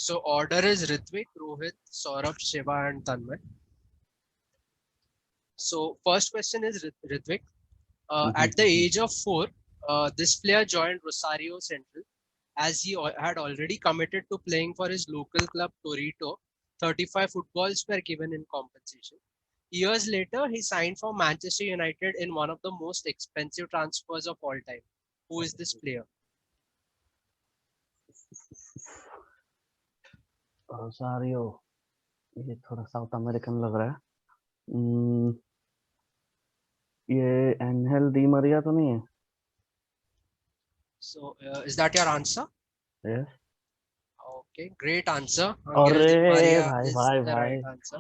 So order is Ritvik, Rohit, Saurabh, Shiva, and Tanmay. So first question is Ritvik. At the age of 4, this player joined Rosario Central as he had already committed to playing for his local club Torito. 35 footballs were given in compensation. Years later, he signed for Manchester United in one of the most expensive transfers of all time. Who is this player? Rosario, ये थोड़ा south American लग रहा है. ये एंहेल Di Maria तो नहीं है? So, is that your answer? Yes. Okay, great answer. अरे Angel Di Maria भाई is भाई the भाई, right answer.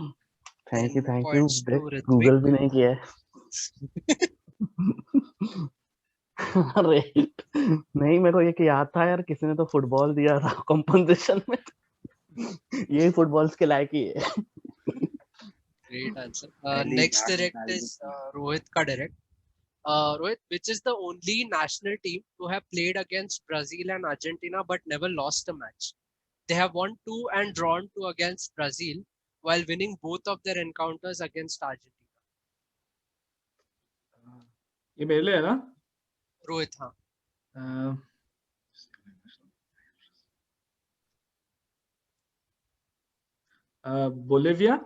Thank 10 you points to Ritvik. Google भी नहीं किया है. अरे नहीं, मेरे को ये याद था यार, किसी ने तो फुटबॉल दिया था कॉम्पनसेशन में. ये फुटबॉल्स के लायक ही है. Great answer. Next direct is Rohit ka direct. Rohit, which is the only national team to have played against Brazil and Argentina but never lost a match? They have won 2 and drawn 2 against Brazil while winning both of their encounters against Argentina. ये मेरे लिए है ना? Rohit, हाँ. Bolivia?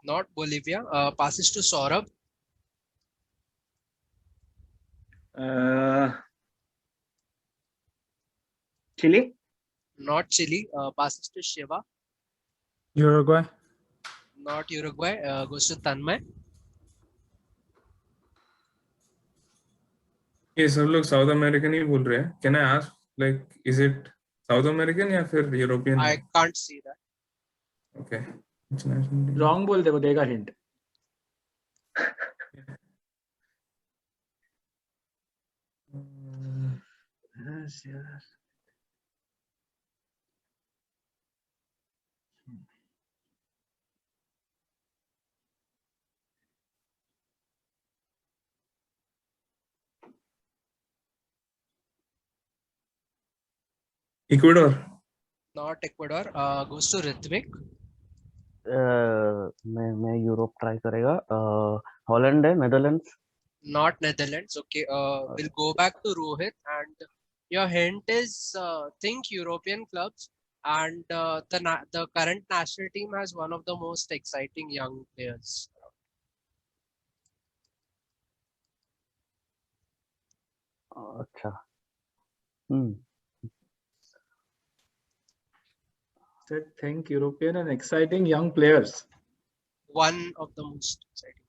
Not Bolivia. Passes to Saurabh. Chile? Not Chile. Passes to Shiva. Uruguay. Not Uruguay. Goes to Tanmay. ये सब लोग south American ही बोल रहे हैं. Can I ask, like, is it south American या फिर European? I can't see that. Okay. Wrong बोल दे, वो देगा hint. Ecuador. Not Ecuador. Goes to Ritvik. मैं यूरोप ट्राई करेगा. हॉलैंड है, Netherlands. Not Netherlands. Okay. We'll go back to Rohit, and your hint is think European clubs, and the current national team has one of the most exciting young players. अच्छा. Said think European and exciting young players. One of the most exciting.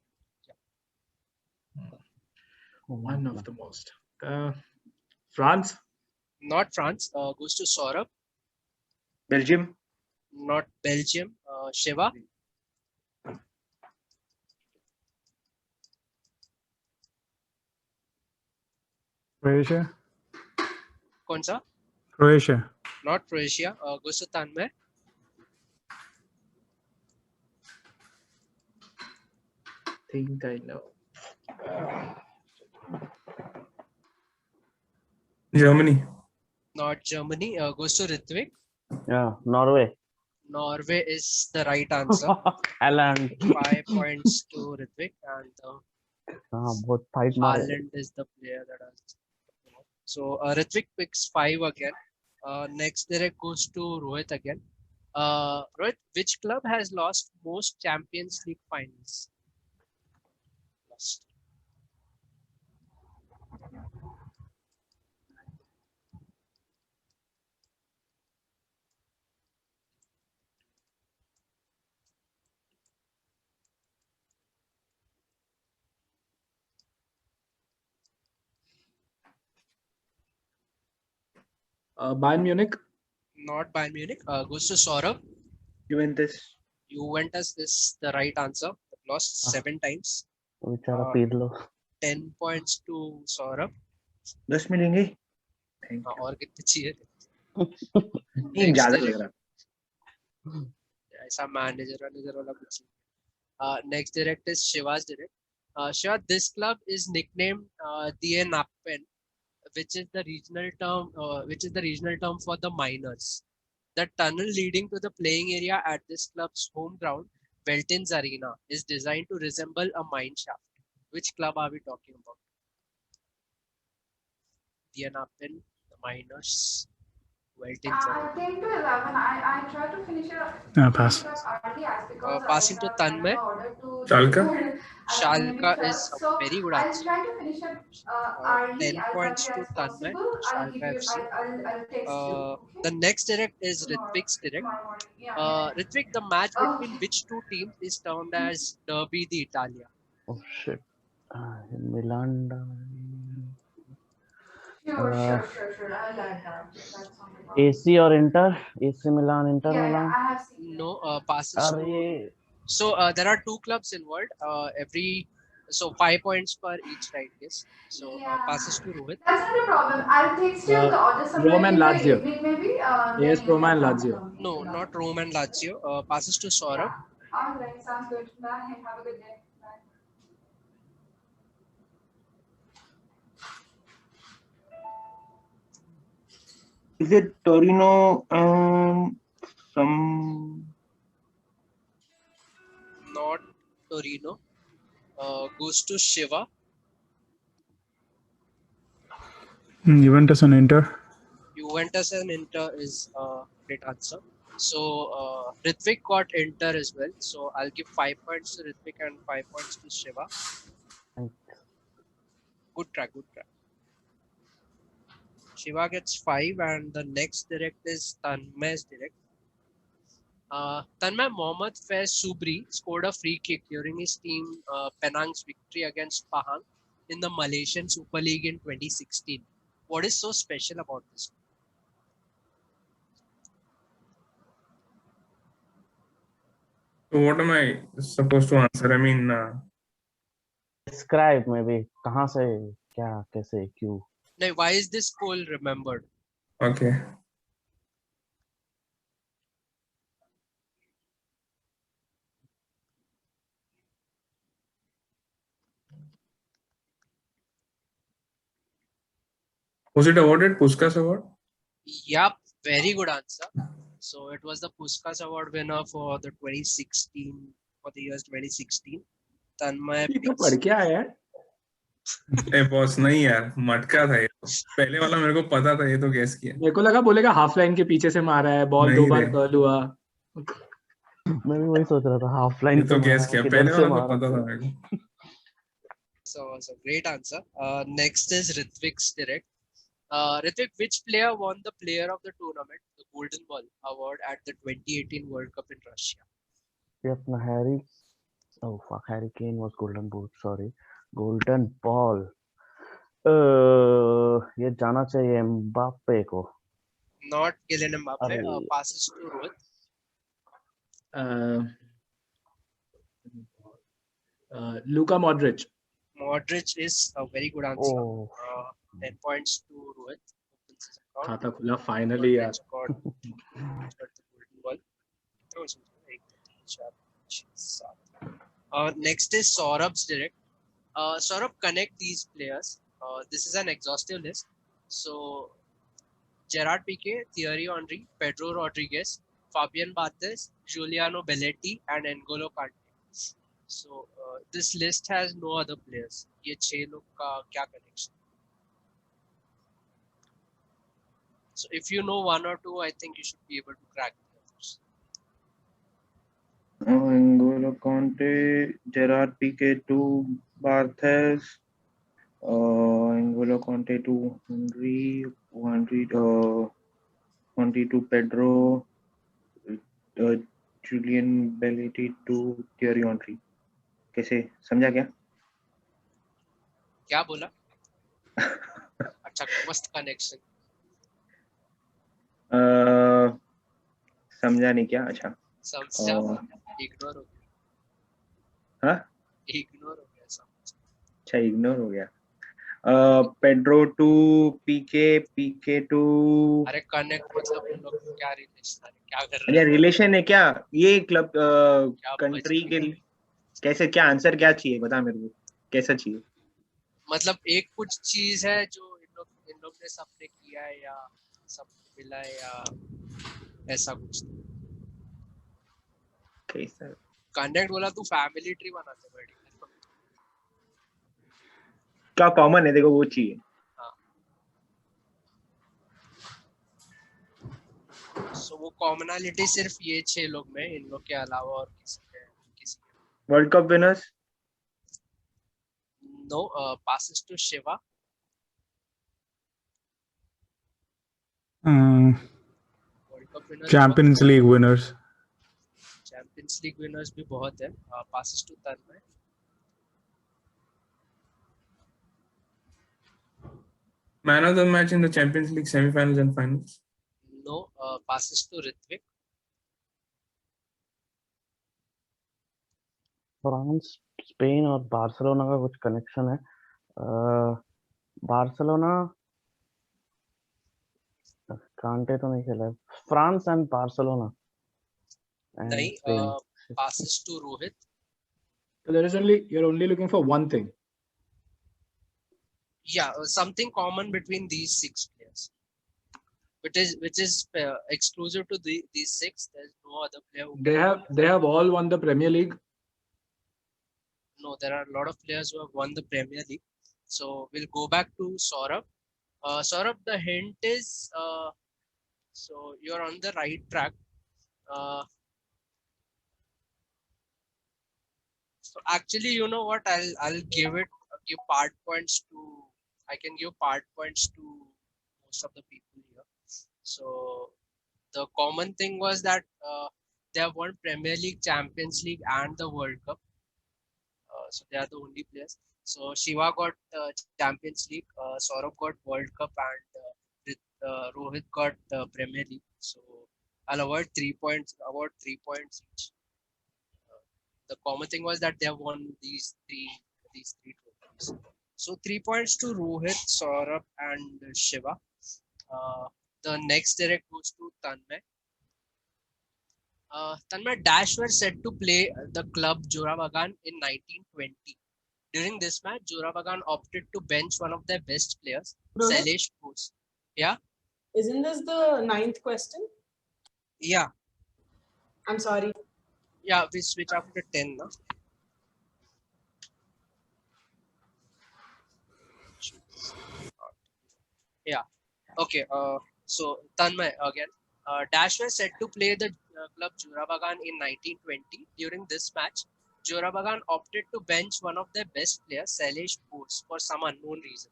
One of the most. France? Not France. Goes to Saurabh. Belgium? Not Belgium. Shiva. Croatia. कौन सा? Croatia. Not Croatia. Goes to Tanmay. Think I know. Germany. Not Germany. Goes to Ritvik. Yeah, Norway. Norway is the right answer. Haaland. 5 points to Ritvik, and हाँ, बहुत fight मारे. Haaland is the player that has. So Ritvik picks 5 again. Next direct goes to Rohit again. Rohit, which club has lost most Champions League finals? Lost. Bayern Munich? Not Bayern Munich. Goes to Saurabh. Juventus? Juventus is the right answer. Lost 7 times. बेचारा पीर लो. 10 points to Saurabh. 10 मिलेंगे? और कितने चाहिए? नहीं, ज्यादा लग रहा. ऐसा मैनेजर वाला कुछ. Next direct is Shiva's direct. Shiva, this club is nicknamed the Nappen, which is the regional term for the miners. The tunnel leading to the playing area at this club's home ground, Veltins Arena, is designed to resemble a mine shaft. Which club are we talking about? Vienna Pen, the Miners, Veltins Arena. 10 to 11. I try to finish it up. Pass. Early as because Passing to Tanmay. order to Schalke? Schalke is a so very good I'll answer. try to finish it 10 as points early to as Tanmay, possible. I'll Schalke give you. FC. I'll text you. Okay? The next direct is Tomorrow. Ritvik's direct. Tomorrow morning. Yeah. Ritvik, the match between Okay. which two teams is termed as Derby d'Italia? Oh shit. Milan. Sure. I'll add that. That's not a problem. AC or Inter? AC Milan, Inter Yeah, Milan. I have seen No, passes to. Arey, So there are two clubs involved. So 5 points per each right guess. So Yeah. passes to Rohit. That's not a problem. I'll text you the order somewhere Rome and in the Lazio. evening maybe. AS Roma and Lazio. No, not Rome and Lazio. Passes to Saurabh. All right, sounds good. Bye. Have a good day. Bye. Is it Torino? Some Not Torino. Goes to Shiva. Juventus and Inter. Juventus and Inter is a great answer. So Ritvik got Inter as well. So I'll give 5 points to Ritvik and 5 points to Shiva. thanks. Good track. Shiva gets 5 and the next direct is Tanmay's direct. Tanmay Mohammad Faiz Subri scored a free kick during his team Penang's victory against Pahang in the Malaysian Super League in 2016. What is so special about this? So what am I supposed to answer? I mean, Describe maybe. कहाँ से क्या कैसे क्यों? Now, why is this goal remembered? okay. Was it awarded Puskas Award? Yup, very good answer. So it was the Puskas Award winner for the 2016 for the years 2016. Tanmay ये तो picks- पढ़ क्या है यार? ए बॉस नहीं यार, मटका था ये तो। पहले वाला मेरे को पता था, ये तो गैस किया। मेरे को लगा बोलेगा हाफ लाइन के पीछे से मारा है, बॉल नहीं 2 बार रे। कर्ल हुआ। मैं भी वही सोच रहा था हाफ लाइन ये तो गैस किया, पहले वाला तो पता था मेरे को। So great answer. Next is Ritvik's direct. Ritvik, which player won the player of the tournament, the Golden Ball Award at the 2018 World Cup in Russia? ये अपना Harry Harry Kane was golden boot sorry golden ball ये जाना चाहिए Mbappe को Not Kylian Mbappe. अरे। Passes to Rohit. Luka Modric. Modric is a very good answer. Oh 10 points to Rohit. Opens his account. खाता खुला finally यार। Modric got the golden ball. Oh, so एक, तीन, चार, पाँच, सात. Next is Saurabh's direct. Saurabh, connect these players. This is an exhaustive list. So Gerard Piqué, Thierry Henry, Pedro Rodriguez, Fabian Barthez, Giuliano Belletti, and N'Golo Kante. So this list has no other players. ये 6 लोग का क्या connection? So if you know one or two, I think you should be able to crack the others. N'Golo Kante, Gerard Piqué to Barthez, N'Golo Kante to Henry to Pedro, Julian Belletti to Thierry Henry. कैसे समझा क्या? क्या बोला? अच्छा मस्त connection. समझा नहीं क्या? अच्छा समझा. इग्नोर हो गया. हाँ इग्नोर हो गया समझ. अच्छा इग्नोर हो गया. पेड्रो टू पीके टू अरे कनेक्ट मतलब उन लोग क्या रिलेशन है, क्या कर अरे रहे हैं? रिलेशन है क्या? ये क्लब क्या कंट्री बच- के लिए कैसे क्या आंसर क्या चाहिए बता मेरे को कैसा चाहिए? मतलब एक कुछ चीज है जो इन लोग ने सबने किया है या सब मिला है या ऐसा कुछ कैसा कंडक्ट बोला तू फैमिली ट्री बनाते बड़ी क्या कॉमन है, देखो वो चाहिए। सो वो कॉमनैलिटी सिर्फ ये 6 लोग में, इन लोग के अलावा और किसी world cup winners no passes to Shiva. World cup winners champions league winners champions league winners भी बहुत है। passes to Tanmay. Man of the match in the Champions League semi-finals and finals. No, passes to Ritvik. France, Spain और Barcelona का कुछ connection है। Barcelona कांटे तो नहीं खेला है। फ्रांस एंड बार्सिलोना एंड नहीं, Spain. passes to Rohit. So you're only looking for one thing. Yeah, something common between these 6 players, which is exclusive to these 6. There's no other player who They have all won the Premier League. No, there are a lot of players who have won the Premier League. So we'll go back to Saurabh. Saurabh, the hint is so you're on the right track. So actually, you know what? I'll give part points to. I can give part points to most of the people here. So the common thing was that they have won Premier League, Champions League, and the World Cup. So they are the only players. So Shiva got Champions League, Saurabh got World Cup, and Rohit got Premier League. So I'll award 3 points. Award 3 points each. The common thing was that they have won these three trophies. So 3 points to Rohit, Saurabh, and Shiva. The next direct goes to Tanmay. Tanmay, Dash were set to play the club Jorabagan in 1920. During this match, Jorabagan opted to bench one of their best players, Rohit? Sailesh Bose. Yeah? Isn't this the 9th question? Yeah. I'm sorry. Yeah, we switch after 10 now. Yeah. Okay. So Tanmay again. Dash were set to play the club Jorabagan in 1920. During this match, Jorabagan opted to bench one of their best players, Sailesh Bose, for some unknown reason.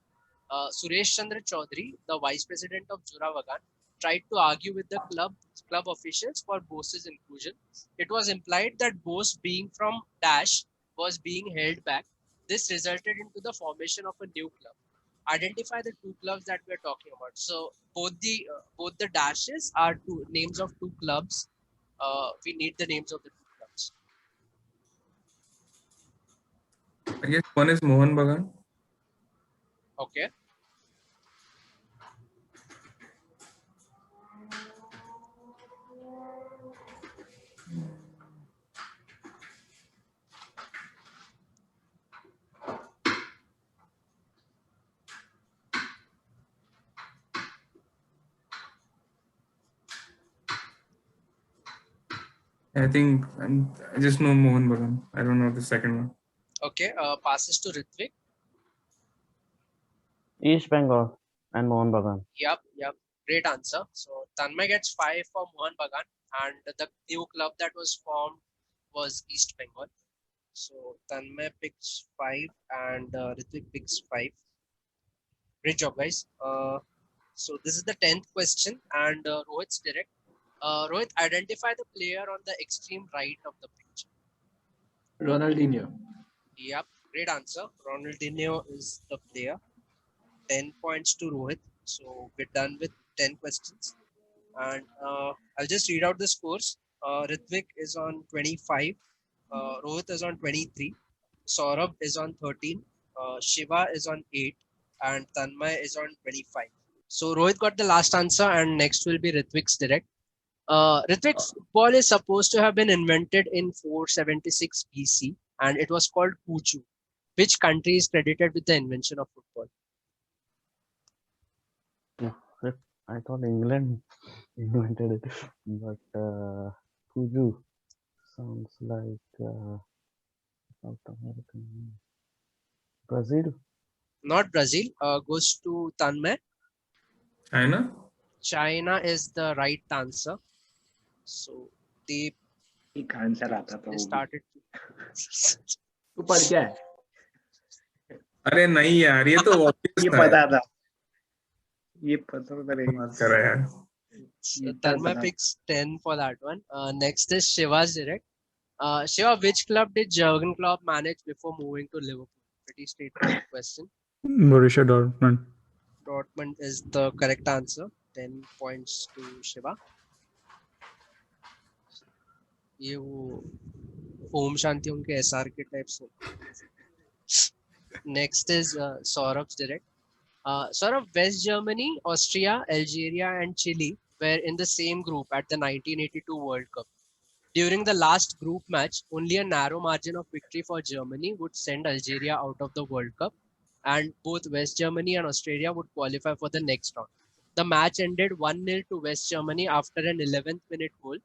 Suresh Chandra Chaudhary, the vice president of Jorabagan, tried to argue with the club officials for Bose's inclusion. It was implied that Bose, being from Dash, was being held back. This resulted into the formation of a new club. Identify the 2 clubs that we're talking about. So both the dashes are names of 2 clubs. We need the names of the 2 clubs. I guess one is Mohan Bagan. Okay. I think I just know Mohan Bagan. I don't know the second one. Okay. Passes to Ritvik. East Bengal and Mohun Bagan. Yep. Great answer. So Tanmay gets 5 for Mohan Bagan, and the new club that was formed was East Bengal. So Tanmay picks 5 and Ritvik picks 5. Great job, guys. So this is the 10th question, and Rohit's direct. Rohit, identify the player on the extreme right of the picture. Ronaldinho. Yep, great answer. Ronaldinho is the player. 10 points to Rohit. So we're done with 10 questions. And I'll just read out the scores. Ritvik is on 25. Rohit is on 23. Saurabh is on 13. Shiva is on 8. And Tanmay is on 25. So Rohit got the last answer, and next will be Ritvik's direct. Ritvik, football is supposed to have been invented in 476 BC, and it was called Kuchu. Which country is credited with the invention of football? I thought England invented it, but Kuju sounds like South American. Brazil. Not Brazil. Goes to Tanmay. China? China is the right answer. So they एक answer आता था वो भी started. तू पढ़ क्या है? अरे नहीं यार, ये तो obvious ये था यार। पता था ये पता था बात कर रहा है यार। So Tanmay picks 10 for that one. Next is Shiva's direct. Shiva, which club did Jurgen Klopp manage before moving to Liverpool? Pretty straightforward question. Borussia Dortmund. Dortmund is the correct answer. 10 points to Shiva. ये वो ओम शांति उनके SR के type से. Next is Saurabh's direct. Saurabh, West Germany, Austria, Algeria, and Chile were in the same group at the 1982 World Cup. During the last group match, only a narrow margin of victory for Germany would send Algeria out of the World Cup, and both West Germany and Australia would qualify for the next round. The match ended 1-0 to West Germany after an 11th minute goal.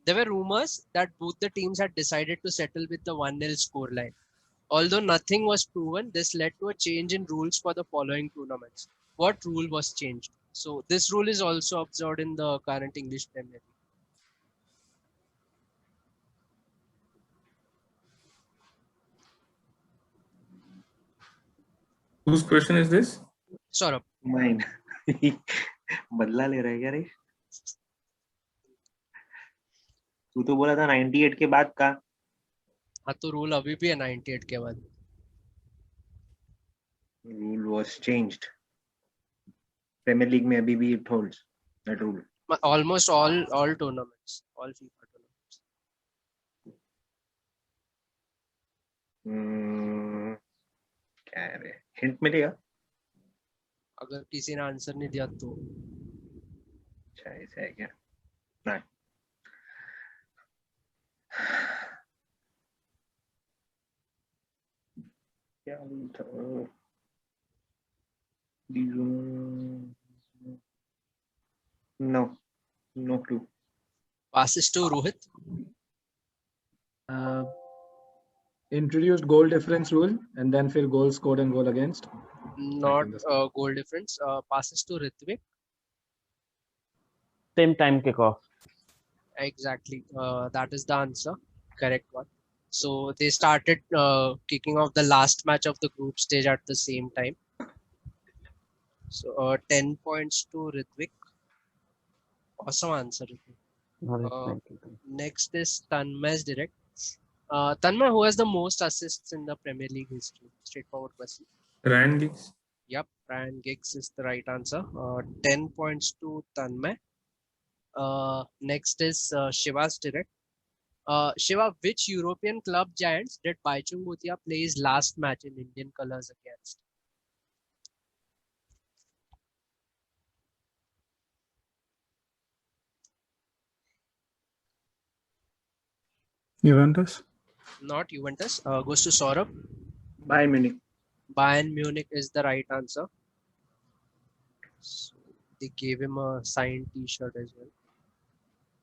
There were rumors that both the teams had decided to settle with the 1-0 scoreline. Although nothing was proven, this led to a change in rules for the following tournaments. What rule was changed? So this rule is also observed in the current English Premier League. Whose question is this? Saurabh. Mine. बदला ले रहा है क्या रे? तू तो बोला था 98 के बाद का. हाँ तो रूल अभी भी है 98 के बाद. Rule was changed. Premier League में अभी भी it holds that rule. Almost all tournaments, all FIFA tournaments. क्या है रे? Hint मिलेगा? अगर किसी ने आंसर नहीं दिया तो अच्छा ऐसा है क्या? नहीं. क्या rule था? No clue. passes to Rohit. Introduced goal difference rule and then फिर goal scored and goal against. Not goal difference. Passes to Ritvik. Same time kickoff. Exactly. That is the answer. Correct one. So they started kicking off the last match of the group stage at the same time. So 10 points to Ritvik. Awesome answer, Ritvik. Thank you. Next is Tanmay's direct. Tanmay, who has the most assists in the Premier League history? Straightforward question. Ryan Giggs. Yep, Ryan Giggs is the right answer. 10 points to Tanmay. Next is Shiva's direct. Shiva, which European club giants did Baichung Bhutia play his last match in Indian colours against? Juventus. Not Juventus. Goes to Saurabh. Bayern Munich. Bayern Munich is the right answer. So they gave him a signed T-shirt as well.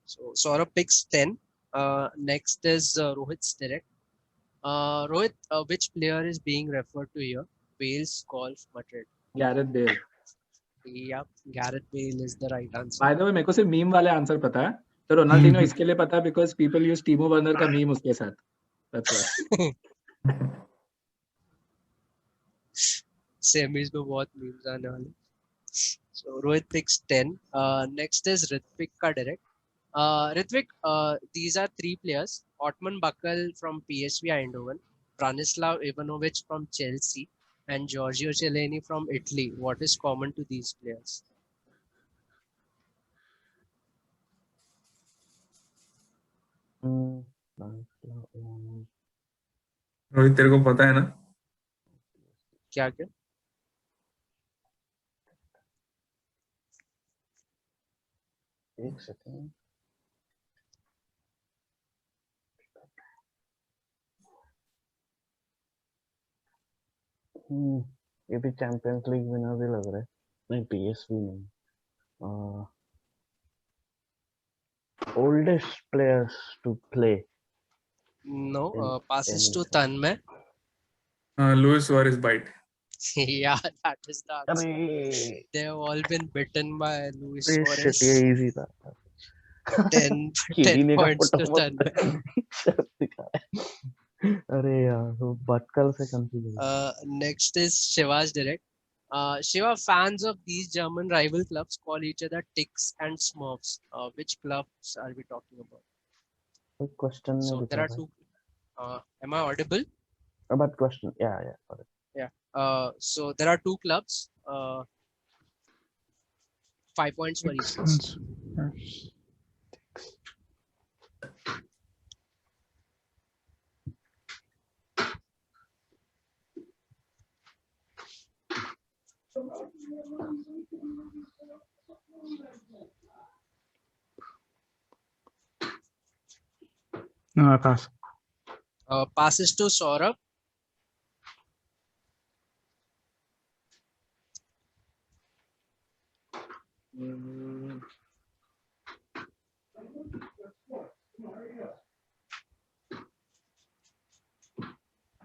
So Saurabh picks 10. Next is Rohit's direct. Rohit, which player is being referred to here? Wales Golf Madrid. Gareth Bale. Yep, Gareth Bale is the right answer. By the way, मेरे को सिर्फ meme वाले answer पता है. तो Ronaldinho इसके लिए पता है because people use टीमो वर्नर का मीम उसके साथ. That's why. Semis में बहुत memes आने वाले. So Rohit picks 10. Next is Ritvik ka direct. Ritvik, these are three players. Otman Bakal from PSV Eindhoven, Branislav Ivanovic from Chelsea, and Giorgio Chiellini from Italy. What is common to these players? Rohit तेरे को पता है ना? क्या क्या? एक second. ये भी चैंपियंस लीग विनर भी लग रहा है. नहीं, PSV नहीं. Uh, oldest players to play No, in passes any to side. Tanmay. Luis Suarez bite. Yeah, that is the answer. अरे They have all been bitten by Luis shit, Suarez. ये easy था. 10 खेलने का points to फटाफट Tanmay. शर्त दिखा है. अरे यार वो बटकल से कंफ्यूज हो गया. Next is Shiva's direct. Shiva, fans of these German rival clubs call each other Ticks and Smurfs. Which clubs are we talking about? कोई क्वेश्चन नहीं So there दिखा are था. two. Am I audible? But question, yeah, sorry. So there are two clubs. 5 points for each. Please. No, I pass. Passes to Saurabh.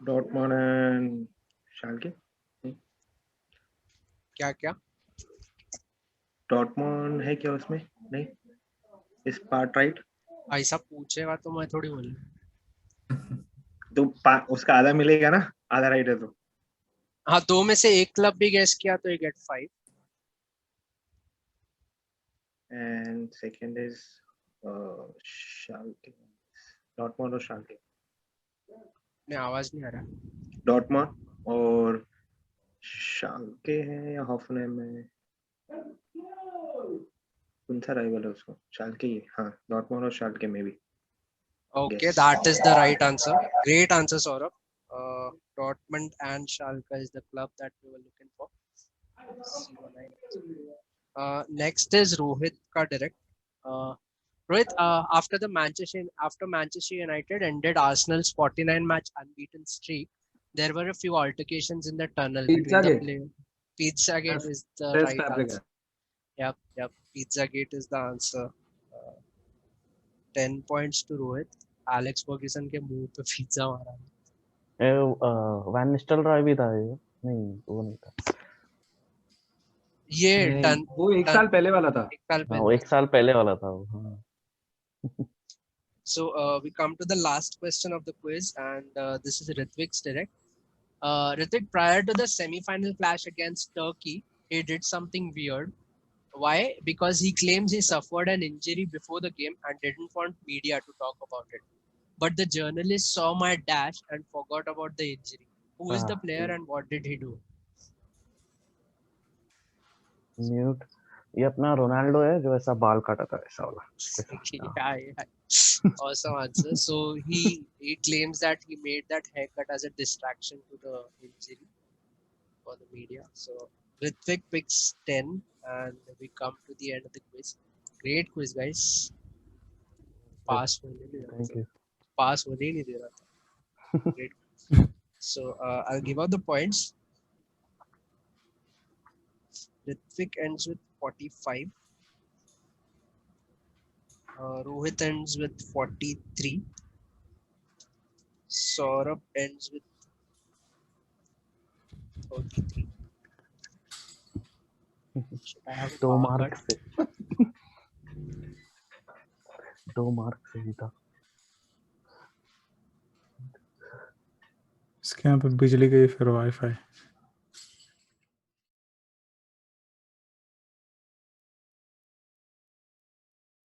Dortmund and Schalke. क्या? Dortmund है क्या उसमें? नहीं. Is part right? ऐसा पूछेगा तो मैं थोड़ी बोलूँ. तो उसका आधा मिलेगा ना, आधा राइट है तो. हाँ, दो में से एक क्लब भी गेस किया तो you get 5. And second is Schalke. Dortmund और Schalke. नहीं, आवाज नहीं आ रहा. Dortmund और Schalke है या Hoffenheim है? कौन सा राइवल है उसको? Schalke ही. हाँ, Dortmund और Schalke में भी. Okay, Yes. that is the right answer. Great answer, Saurabh. Dortmund and Schalke is the club that we were looking for. Next is Rohit ka direct. Rohit, after Manchester United ended Arsenal's 49 match unbeaten streak, there were a few altercations in the tunnel between the Pizzagate. players. Pizzagate Yes, is the Cesc right Fabregas. answer. Yep. Pizzagate is the answer. 10 points to Rohit. Alex Ferguson के मुंह पे pizza मारा. Van निस्टेलरॉय भी था ये. नहीं, वो नहीं था. ये नहीं, टन वो एक साल पहले वाला था. एक साल हाँ, वो पहले. एक साल पहले वाला था वो. हाँ. So we come to the last question of the quiz, and this is Ritvik's direct. Ritvik, prior to the semi-final clash against Turkey, he did something weird. Why? Because he claims he suffered an injury before the game and didn't want media to talk about it. But the journalist saw my dash and forgot about the injury. Who is the player and what did he do? Mute. ये अपना Ronaldo है जो ऐसा बाल काटा था ऐसा वाला. Yeah. Awesome answer. So he claims that he made that haircut as a distraction to the injury for the media. So Ritvik picks 10 and we come to the end of the quiz. Great quiz, guys. Pass होने नहीं दे रहा Thank था. you. Pass होने ही नहीं दे रहा था. Great. So I'll give out the points. Ritvik ends with 45. Rohit ends with 43. Saurabh ends with 33. Should I have a दो power mark cut? से. 2 मार्क से जीता. इसके यहाँ पे बिजली गई फिर वाईफाई